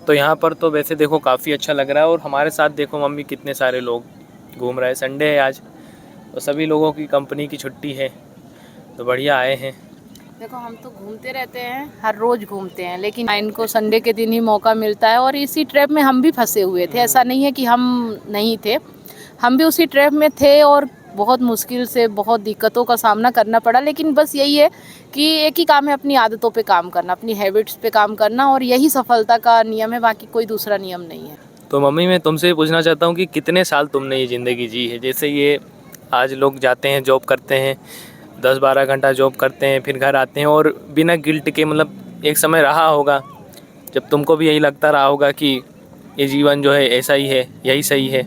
तो यहाँ पर तो वैसे देखो काफ़ी अच्छा लग रहा है, और हमारे साथ देखो मम्मी कितने सारे लोग घूम रहे हैं। संडे है आज, तो सभी लोगों की कंपनी की छुट्टी है, तो बढ़िया आए हैं। देखो हम तो घूमते रहते हैं, हर रोज घूमते हैं, लेकिन इनको संडे के दिन ही मौका मिलता है। और इसी ट्रैप में हम भी फंसे हुए थे, ऐसा नहीं है कि हम नहीं थे, हम भी उसी ट्रैप में थे और बहुत मुश्किल से बहुत दिक्कतों का सामना करना पड़ा। लेकिन बस यही है कि एक ही काम है, अपनी आदतों पे काम करना, अपनी हैबिट्स पे काम करना, और यही सफलता का नियम है, बाकी कोई दूसरा नियम नहीं है। तो मम्मी मैं तुमसे पूछना चाहता हूँ कि कितने साल तुमने ये ज़िंदगी जी है? जैसे ये आज लोग जाते हैं जॉब करते हैं, 10-12 घंटा जॉब करते हैं, फिर घर आते हैं और बिना गिल्ट के, मतलब एक समय रहा होगा जब तुमको भी यही लगता रहा होगा कि ये जीवन जो है ऐसा ही है, यही सही है।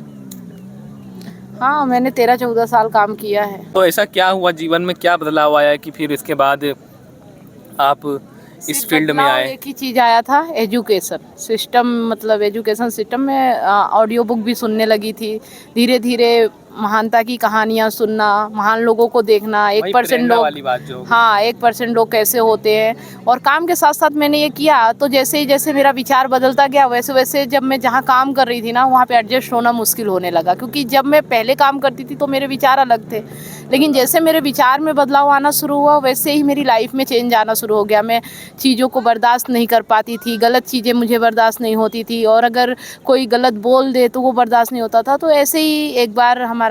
हाँ, मैंने 13-14 साल काम किया है। तो ऐसा क्या हुआ जीवन में, क्या बदलाव आया कि फिर इसके बाद आप इस सिर्फ फील्ड में बदलाव आए? एक ही चीज़ आया था, एजुकेशन सिस्टम। मतलब एजुकेशन सिस्टम में ऑडियो बुक भी सुनने लगी थी। धीरे धीरे महानता की कहानियाँ सुनना, महान लोगों को देखना, वही 1% प्रेरणा लोग, वाली बात जो होगी। हाँ 1% लोग कैसे होते हैं। और काम के साथ साथ मैंने ये किया, तो जैसे ही जैसे मेरा विचार बदलता गया, वैसे वैसे जब मैं जहाँ काम कर रही थी ना, वहाँ पे एडजस्ट होना मुश्किल होने लगा। क्योंकि जब मैं पहले काम करती थी तो मेरे विचार अलग थे, लेकिन जैसे मेरे विचार में बदलाव आना शुरू हुआ, वैसे ही मेरी लाइफ में चेंज आना शुरू हो गया। मैं चीज़ों को बर्दाश्त नहीं कर पाती थी, गलत चीज़ें मुझे बर्दाश्त नहीं होती थी, और अगर कोई गलत बोल दे तो वो बर्दाश्त नहीं होता था। तो ऐसे ही एक बार हमारा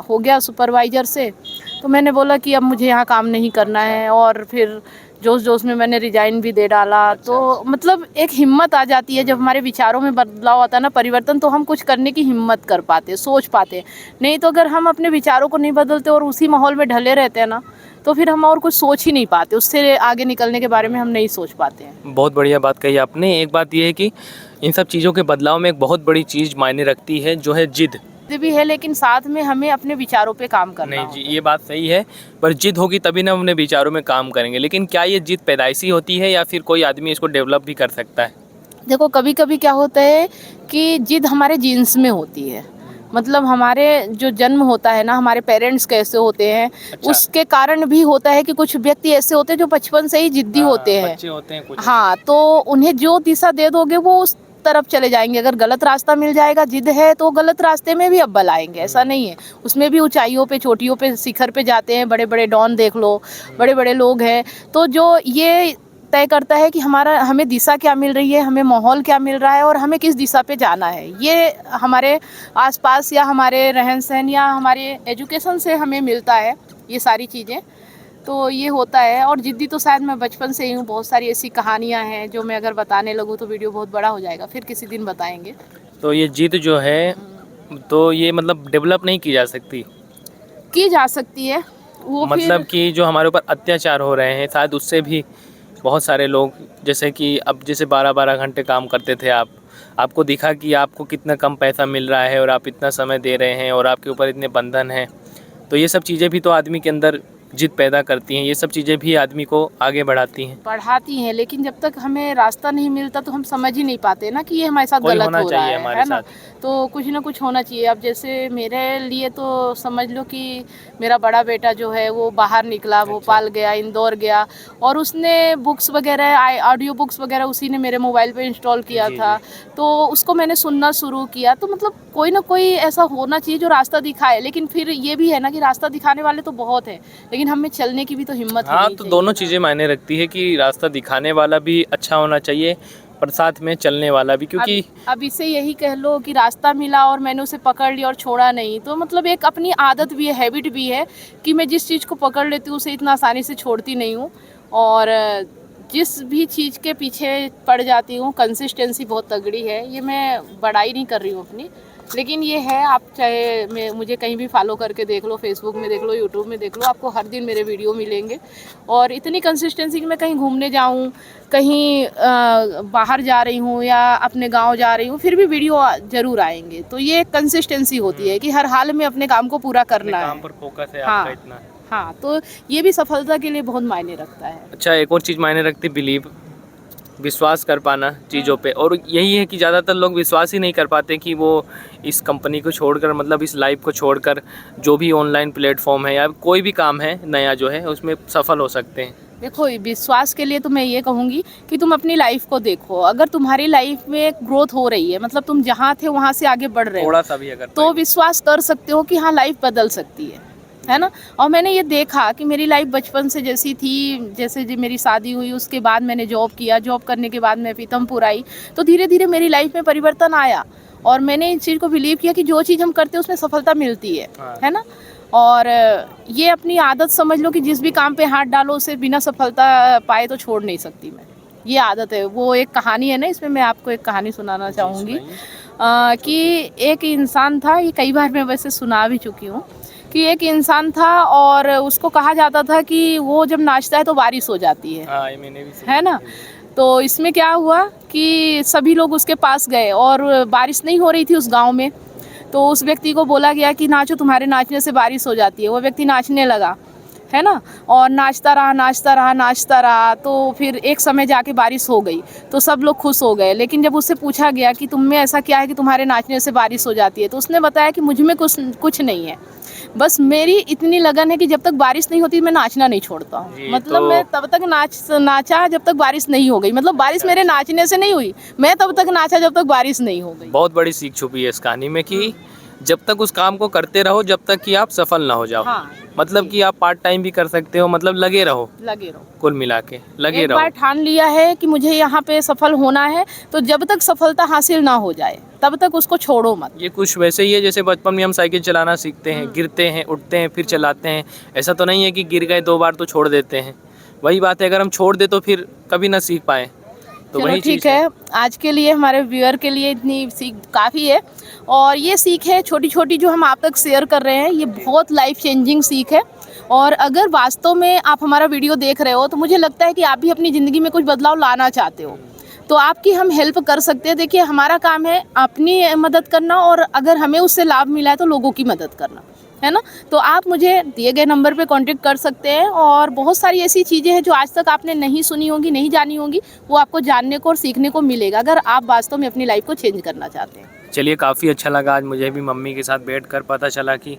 हो गया सुपरवाइज़र से, तो मैंने बोला कि अब मुझे यहाँ काम नहीं करना है, और फिर जोश जोश में मैंने रिजाइन भी दे डाला। तो मतलब एक हिम्मत आ जाती है जब हमारे विचारों में बदलाव आता है ना, परिवर्तन, तो हम कुछ करने की हिम्मत कर पाते, सोच पाते। नहीं तो अगर हम अपने विचारों को नहीं बदलते और उसी माहौल में ढले रहते हैं ना, तो फिर हम और कुछ सोच ही नहीं पाते, उससे आगे निकलने के बारे में हम नहीं सोच पाते हैं। बहुत बढ़िया बात कही आपने। एक बात ये है कि इन सब चीज़ों के बदलाव में एक बहुत बड़ी चीज़ मायने रखती है, जो है जिद। जिद भी है, लेकिन साथ में हमें अपने विचारों पे काम करना नहीं जी, होगा। ये बात सही है, पर जिद होगी तभी ना हम अपने विचारों में काम करेंगे। लेकिन क्या ये जिद पैदाइशी होती है या फिर कोई आदमी इसको डेवलप भी कर सकता है? देखो कभी कभी क्या होता है कि जिद हमारे जीन्स में होती है। मतलब हमारे जो जन्म होता है ना, हमारे पेरेंट्स कैसे होते हैं, अच्छा। उसके कारण भी होता है कि कुछ व्यक्ति ऐसे होते हैं जो बचपन से ही जिद्दी होते हैं। बच्चे होते हैं कुछ। हाँ, तो उन्हें जो दिशा दे दोगे वो उस तरफ चले जाएंगे। अगर गलत रास्ता मिल जाएगा, जिद है, तो गलत रास्ते में भी अव्वल आएंगे, ऐसा नहीं है। उसमें भी ऊंचाइयों पे, चोटियों पे, शिखर पे जाते हैं। बड़े बड़े डॉन देख लो, बड़े बड़े लोग हैं। तो जो ये तय करता है कि हमें दिशा क्या मिल रही है, हमें माहौल क्या मिल रहा है, और हमें किस दिशा पे जाना है, ये हमारे आसपास या हमारे रहन सहन या हमारे एजुकेशन से हमें मिलता है, ये सारी चीज़ें। तो ये होता है। और जिद्दी तो शायद मैं बचपन से ही हूँ। बहुत सारी ऐसी कहानियाँ हैं जो मैं अगर बताने लगूँ तो वीडियो बहुत बड़ा हो जाएगा, फिर किसी दिन बताएंगे। तो ये जिद जो है, तो ये मतलब डेवलप नहीं की जा सकती? की जा सकती है वो मतलब फिर। कि जो हमारे ऊपर अत्याचार हो रहे हैं, शायद उससे भी बहुत सारे लोग, जैसे कि अब जैसे 12-12 घंटे काम करते थे आप, आपको दिखा कि आपको कितना कम पैसा मिल रहा है और आप इतना समय दे रहे हैं और आपके ऊपर इतने बंधन हैं, तो ये सब चीज़ें भी तो आदमी के अंदर जिद पैदा करती हैं। ये सब चीज़ें भी आदमी को आगे बढ़ाती हैं। पढ़ाती हैं, लेकिन जब तक हमें रास्ता नहीं मिलता तो हम समझ ही नहीं पाते ना कि ये हमारे साथ कोई गलत होना हो रहा चाहिए हमारे है ना। साथ। तो कुछ ना कुछ होना चाहिए। अब जैसे मेरे लिए तो समझ लो कि मेरा बड़ा बेटा जो है वो बाहर निकला, भोपाल गया, इंदौर गया, और उसने बुक्स वगैरह, ऑडियो बुक्स वगैरह उसी ने मेरे मोबाइल पे इंस्टॉल किया जी था। जी। तो उसको मैंने सुनना शुरू किया। तो मतलब कोई ना कोई ऐसा होना चाहिए जो रास्ता दिखाए। लेकिन फिर ये भी है ना कि रास्ता दिखाने वाले तो बहुत हैं, लेकिन हमें चलने की भी तो हिम्मत हाँ, होनी तो चाहिए दोनों ना। चीज़ें मायने रखती है कि रास्ता दिखाने वाला भी अच्छा होना चाहिए और साथ में चलने वाला भी, क्योंकि अब इसे यही कह लो कि रास्ता मिला और मैंने उसे पकड़ लिया और छोड़ा नहीं, तो मतलब एक अपनी आदत भी है, हैबिट भी है कि मैं जिस चीज़ को पकड़ लेती हूँ उसे इतना आसानी से छोड़ती नहीं हूँ। और जिस भी चीज़ के पीछे पड़ जाती हूँ, कंसिस्टेंसी बहुत तगड़ी है। ये मैं बड़ाई नहीं कर रही हूँ अपनी, लेकिन ये है। आप चाहे मुझे कहीं भी फॉलो करके देख लो, फेसबुक में देख लो, यूट्यूब में देख लो, आपको हर दिन मेरे वीडियो मिलेंगे। और इतनी कंसिस्टेंसी कि मैं कहीं घूमने जाऊँ, कहीं बाहर जा रही हूँ या अपने गांव जा रही हूँ, फिर भी वीडियो ज़रूर आएंगे। तो ये कंसिस्टेंसी होती है कि हर हाल में अपने काम को पूरा करना है। काम पर फोकस है आपका हाँ इतना। हाँ, तो ये भी सफलता के लिए बहुत मायने रखता है। अच्छा, एक और चीज़ मायने रखती, बिलीव, विश्वास कर पाना चीज़ों पे। और यही है कि ज़्यादातर लोग विश्वास ही नहीं कर पाते कि वो इस कंपनी को छोड़कर, मतलब इस लाइफ को छोड़कर, जो भी ऑनलाइन प्लेटफॉर्म है या कोई भी काम है नया जो है, उसमें सफल हो सकते हैं। देखो, विश्वास के लिए तो मैं ये कहूँगी कि तुम अपनी लाइफ को देखो। अगर तुम्हारी लाइफ में ग्रोथ हो रही है, मतलब तुम जहाँ थे वहाँ से आगे बढ़ रहे हो, थोड़ा सा भी अगर तो विश्वास कर सकते हो कि हाँ, लाइफ बदल सकती है ना। और मैंने ये देखा कि मेरी लाइफ बचपन से जैसी थी, जैसे जब मेरी शादी हुई उसके बाद मैंने जॉब किया, जॉब करने के बाद मैं पीतमपुर आई, तो धीरे धीरे मेरी लाइफ में परिवर्तन आया। और मैंने इस चीज़ को बिलीव किया कि जो चीज़ हम करते हैं उसमें सफलता मिलती है ना। और ये अपनी आदत समझ लो कि जिस भी काम पे हाथ डालो उसे बिना सफलता पाए तो छोड़ नहीं सकती मैं। ये आदत है। वो एक कहानी है ना, इसमें मैं आपको एक कहानी सुनाना चाहूँगी कि एक इंसान था, ये कई बार मैं वैसे सुना भी चुकी हूँ, कि एक इंसान था और उसको कहा जाता था कि वो जब नाचता है तो बारिश हो जाती है। हाँ, ये मैंने भी सुना है ना। तो इसमें क्या हुआ कि सभी लोग उसके पास गए और बारिश नहीं हो रही थी उस गांव में। तो उस व्यक्ति को बोला गया कि नाचो, तुम्हारे नाचने से बारिश हो जाती है। वो व्यक्ति नाचने लगा, है ना, और नाचता रहा नाचता रहा नाचता रहा। तो फिर एक समय जाके बारिश हो गई तो सब लोग खुश हो गए। लेकिन जब उससे पूछा गया कि तुम में ऐसा क्या है कि तुम्हारे नाचने से बारिश हो जाती है, तो उसने बताया कि मुझ में कुछ नहीं है, बस मेरी इतनी लगन है कि जब तक बारिश नहीं होती मैं नाचना नहीं छोड़ता हूँ। मतलब मैं तब तक नाचा जब तक बारिश नहीं हो गई। मतलब बारिश मेरे नाचने से नहीं हुई, मैं तब तक नाचा जब तक बारिश नहीं हो गई। बहुत बड़ी सीख छुपी है इस कहानी में कि जब तक उस काम को करते रहो जब तक कि आप सफल ना हो जाओ। हाँ, मतलब कि आप पार्ट टाइम भी कर सकते हो, मतलब लगे रहो कुल मिला के लगे एक रहो। बार ठान लिया है कि मुझे यहाँ पे सफल होना है, तो जब तक सफलता हासिल ना हो जाए तब तक उसको छोड़ो मत। ये कुछ वैसे ही है जैसे बचपन में हम साइकिल चलाना सीखते हैं, गिरते हैं, उठते हैं, फिर चलाते हैं। ऐसा तो नहीं है कि गिर गए 2 बार तो छोड़ देते हैं। वही बात है, अगर हम छोड़ दे तो फिर कभी ना सीख पाए। तो चलो वही ठीक चीज़ है, आज के लिए हमारे व्यूअर के लिए इतनी सीख काफ़ी है। और ये सीख है छोटी छोटी जो हम आप तक शेयर कर रहे हैं, ये बहुत लाइफ चेंजिंग सीख है। और अगर वास्तव में आप हमारा वीडियो देख रहे हो तो मुझे लगता है कि आप भी अपनी ज़िंदगी में कुछ बदलाव लाना चाहते हो, तो आपकी हम हेल्प कर सकते हैं। देखिए, हमारा काम है अपनी मदद करना, और अगर हमें उससे लाभ मिला है तो लोगों की मदद करना, है ना। तो आप मुझे दिए गए नंबर पे कांटेक्ट कर सकते हैं। और बहुत सारी ऐसी चीज़ें हैं जो आज तक आपने नहीं सुनी होंगी, नहीं जानी होंगी, वो आपको जानने को और सीखने को मिलेगा अगर आप वास्तव में अपनी लाइफ को चेंज करना चाहते हैं। चलिए, काफ़ी अच्छा लगा आज मुझे भी मम्मी के साथ बैठकर पता चला कि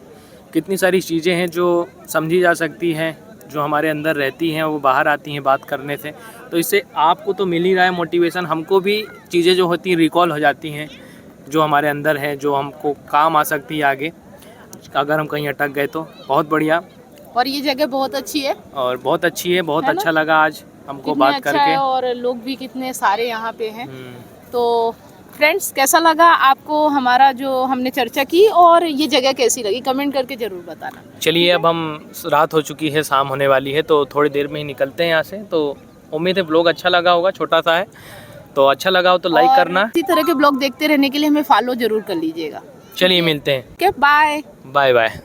कितनी सारी चीज़ें हैं जो समझी जा सकती हैं, जो हमारे अंदर रहती हैं वो बाहर आती हैं बात करने से। तो इससे आपको तो मिल ही रहा है मोटिवेशन, हमको भी चीज़ें जो होती हैं रिकॉल हो जाती हैं जो हमारे अंदर है, जो हमको काम आ सकती है आगे अगर हम कहीं अटक गए तो। बहुत बढ़िया, और ये जगह बहुत अच्छी है और बहुत अच्छी है, बहुत है ना? अच्छा लगा आज हमको कितने बात अच्छा करके। है और लोग भी कितने सारे यहाँ पे हैं। तो फ्रेंड्स, कैसा लगा आपको हमारा जो हमने चर्चा की, और ये जगह कैसी लगी, कमेंट करके ज़रूर बताना। चलिए, अब हम रात हो चुकी है, शाम होने वाली है, तो थोड़ी देर में ही निकलते हैं यहाँ से। तो उम्मीद है ब्लॉग अच्छा लगा होगा, छोटा सा है, तो अच्छा लगा हो तो लाइक करना। इसी तरह के ब्लॉग देखते रहने के लिए हमें फॉलो जरूर कर लीजिएगा। चलिए, मिलते हैं। Okay, bye bye bye.